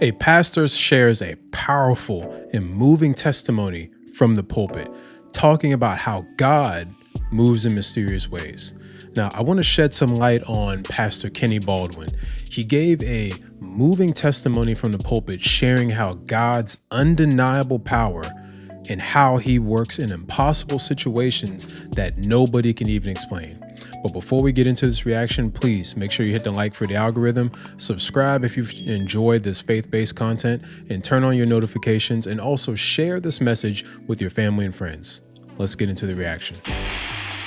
A pastor shares a powerful and moving testimony from the pulpit, talking about how God moves in mysterious ways. Now, I want to shed some light on Pastor Kenny Baldwin. He gave a moving testimony from the pulpit, sharing how God's undeniable power and how he works in impossible situations that nobody can even explain. But before we get into this reaction, please make sure you hit the like for the algorithm, subscribe if you've enjoyed this faith-based content, and turn on your notifications, and also share this message with your family and friends. Let's get into the reaction.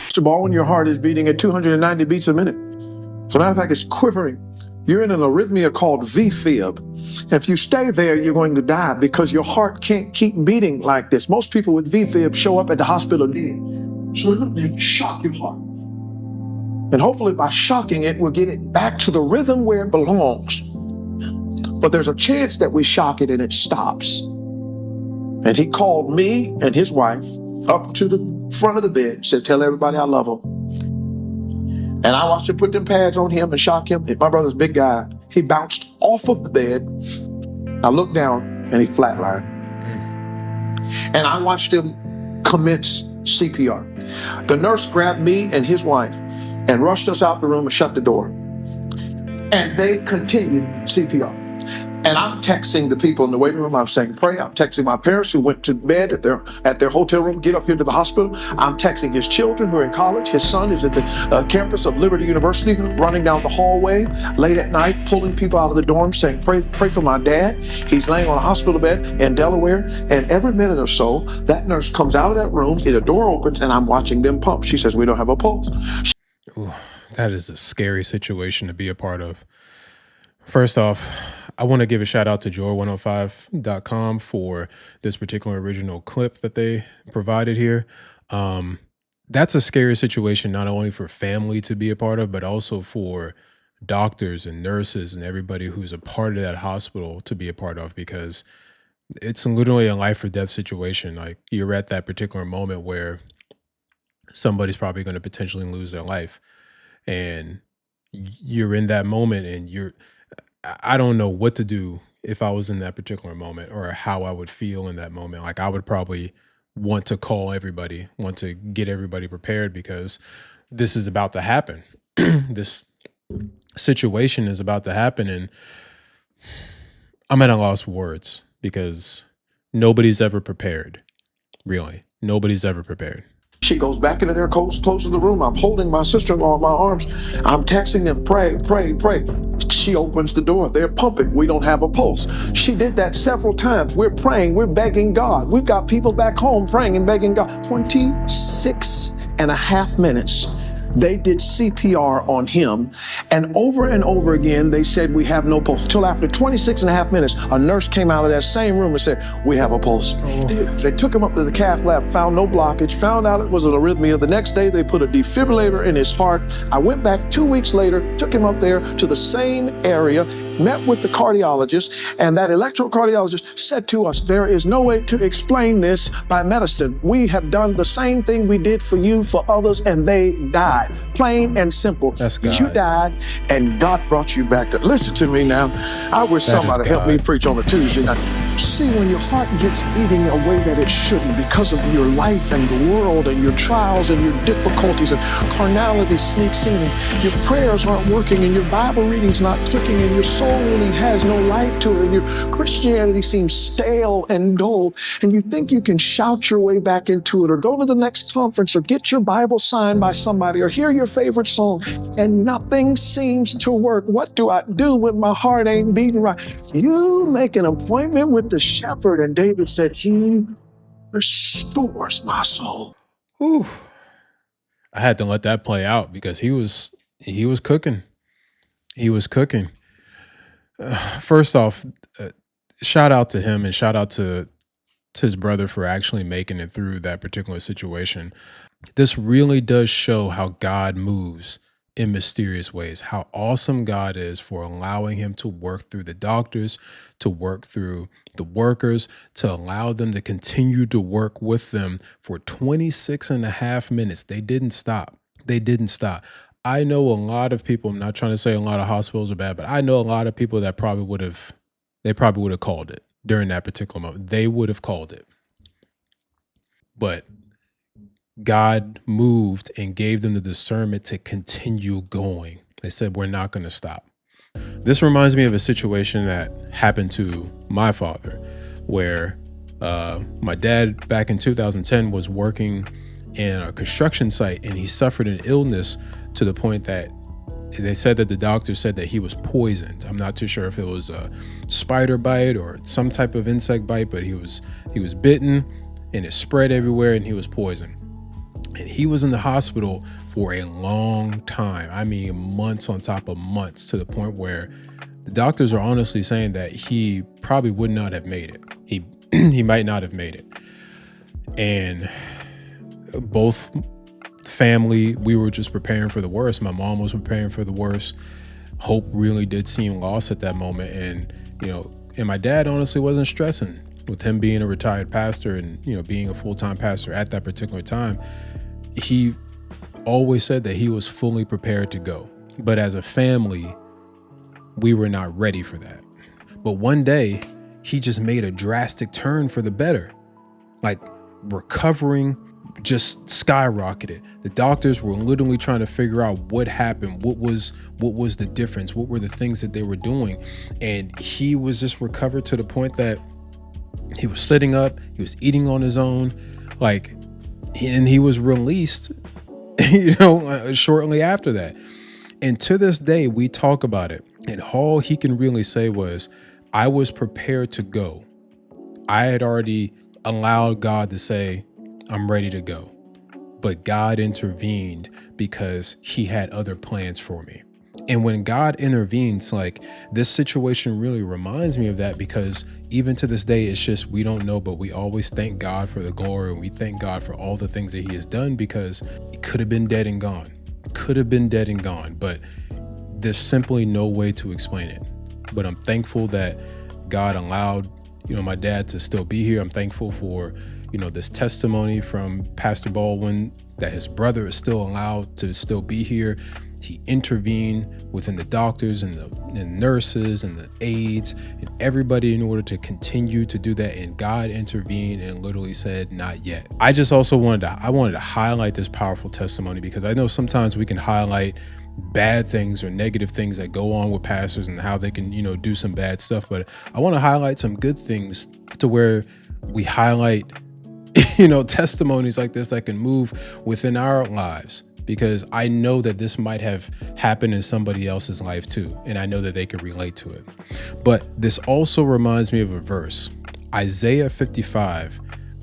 Mr. Baldwin, your heart is beating at 290 beats a minute. As a matter of fact, it's quivering. You're in an arrhythmia called VFib. If you stay there, you're going to die because your heart can't keep beating like this. Most people with VFib show up at the hospital dead. So we're going to shock your heart. And hopefully by shocking it, we'll get it back to the rhythm where it belongs. But there's a chance that we shock it and it stops. And he called me and his wife up to the front of the bed, said, tell everybody I love them. And I watched him put them pads on him and shock him. My brother's a big guy. He bounced off of the bed. I looked down and he flatlined. And I watched him commence CPR. The nurse grabbed me and his wife and rushed us out the room and shut the door. And they continued CPR. And I'm texting the people in the waiting room. I'm saying, pray. I'm texting my parents who went to bed at their hotel room, get up here to the hospital. I'm texting his children who are in college. His son is at the campus of Liberty University, running down the hallway late at night, pulling people out of the dorm, saying, pray for my dad. He's laying on a hospital bed in Delaware. And every minute or so, that nurse comes out of that room, the door opens, and I'm watching them pump. She says, we don't have a pulse. Ooh, that is a scary situation to be a part of. First off, I want to give a shout out to joy105.com for this particular original clip that they provided here. That's a scary situation, not only for family to be a part of, but also for doctors and nurses and everybody who's a part of that hospital to be a part of, because it's literally a life or death situation. Like, you're at that particular moment where somebody's probably going to potentially lose their life, and you're in that moment, and I don't know what to do if I was in that particular moment, or how I would feel in that moment. Like, I would probably want to call everybody, want to get everybody prepared, because this is about to happen. This situation is about to happen, and I'm at a loss for words, because nobody's ever prepared. Really, nobody's ever prepared. She goes back into there, closes the room. I'm holding my sister-in-law in my arms. I'm texting them, pray, pray, pray. She opens the door. They're pumping. We don't have a pulse. She did that several times. We're praying. We're begging God. We've got people back home praying and begging God. 26 and a half minutes. They did CPR on him, and over again, they said, we have no pulse. Until after 26 and a half minutes, a nurse came out of that same room and said, we have a pulse. They took him up to the cath lab, found no blockage, found out it was an arrhythmia. The next day, they put a defibrillator in his heart. I went back 2 weeks later, took him up there to the same area, met with the cardiologist, and that electrocardiologist said to us, there is no way to explain this by medicine. We have done the same thing we did for you, for others, and they died. Plain and simple. That's God. You died, and God brought you back to. Listen to me now. I wish somebody helped me preach on a Tuesday night. See, when your heart gets beating a way that it shouldn't, because of your life and the world and your trials and your difficulties, and carnality sneaks in, and your prayers aren't working, and your Bible reading's not clicking, and your soul winning has no life to it, and your Christianity seems stale and dull, and you think you can shout your way back into it, or go to the next conference, or get your Bible signed by somebody, or hear your favorite song, and nothing seems to work. What do I do when my heart ain't beating right? You make an appointment with the shepherd, and David said, he restores my soul. Ooh. I had to let that play out, because he was cooking. He was cooking. First off, shout out to him, and shout out to his brother for actually making it through that particular situation. This really does show how God moves in mysterious ways, how awesome God is for allowing him to work through the doctors, to work through the workers, to allow them to continue to work with them for 26 and a half minutes. They didn't stop. They didn't stop. I know a lot of people, I'm not trying to say a lot of hospitals are bad, but I know a lot of people that probably would have they probably would have called it during that particular moment. They would have called it. But God moved and gave them the discernment to continue going. They said, we're not going to stop. This reminds me of a situation that happened to my father, where my dad back in 2010 was working in a construction site, and he suffered an illness to the point that they said that the doctor said that he was poisoned. I'm not too sure if it was a spider bite or some type of insect bite, but he was bitten and it spread everywhere and he was poisoned. And he was in the hospital for a long time. I mean, months on top of months, to the point where the doctors are honestly saying that he probably would not have made it. He might not have made it. And both family, we were just preparing for the worst. My mom was preparing for the worst. Hope really did seem lost at that moment. And, and my dad honestly wasn't stressing with him being a retired pastor and, being a full-time pastor at that particular time. He always said that he was fully prepared to go. But as a family, we were not ready for that. But one day he just made a drastic turn for the better. Like, recovering just skyrocketed. The doctors were literally trying to figure out what happened, what was the difference, what were the things that they were doing. And he was just recovered to the point that he was sitting up, he was eating on his own, and he was released, shortly after that. And to this day, we talk about it. And all he can really say was, I was prepared to go. I had already allowed God to say, I'm ready to go. But God intervened because he had other plans for me. And when God intervenes, this situation really reminds me of that, because even to this day, it's just, we don't know, but we always thank God for the glory, and we thank God for all the things that he has done, because it could have been dead and gone. But there's simply no way to explain it. But I'm thankful that God allowed, my dad to still be here. I'm thankful for, this testimony from Pastor Baldwin that his brother is still allowed to still be here. He intervened within the doctors and the nurses and the aides and everybody in order to continue to do that. And God intervened and literally said, not yet. I just also wanted to highlight this powerful testimony, because I know sometimes we can highlight bad things or negative things that go on with pastors and how they can, do some bad stuff. But I want to highlight some good things, to where we highlight, testimonies like this that can move within our lives. Because I know that this might have happened in somebody else's life too. And I know that they can relate to it. But this also reminds me of a verse, Isaiah 55,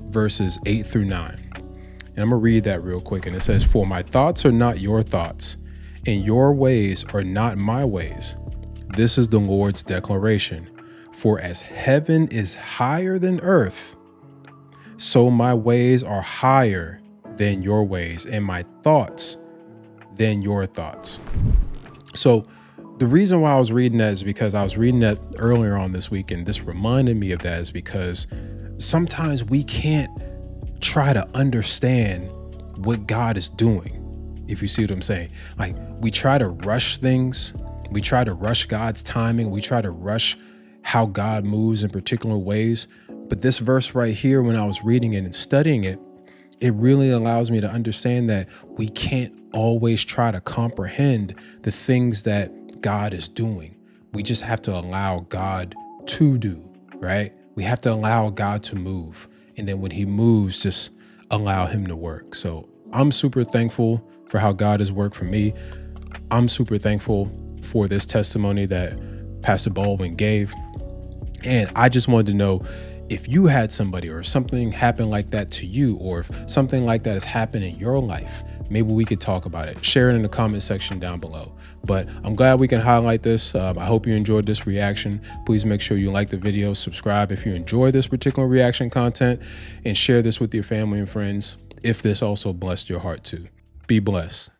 verses 8 through 9. And I'm gonna read that real quick. And it says, for my thoughts are not your thoughts, and your ways are not my ways. This is the Lord's declaration. For as heaven is higher than earth, so my ways are higher than your ways, and my thoughts than your thoughts. So the reason why I was reading that is because I was reading that earlier on this week, and this reminded me of that, is because sometimes we can't try to understand what God is doing, if you see what I'm saying. We try to rush things. We try to rush God's timing. We try to rush how God moves in particular ways. But this verse right here, when I was reading it and studying it, it really allows me to understand that we can't always try to comprehend the things that God is doing. We just have to allow God to do, right? We have to allow God to move. And then when he moves, just allow him to work. So I'm super thankful for how God has worked for me. I'm super thankful for this testimony that Pastor Baldwin gave. And I just wanted to know, if you had somebody or something happen like that to you, or if something like that has happened in your life, maybe we could talk about it. Share it in the comment section down below. But I'm glad we can highlight this. I hope you enjoyed this reaction. Please make sure you like the video, subscribe if you enjoy this particular reaction content, and share this with your family and friends if this also blessed your heart too. Be blessed.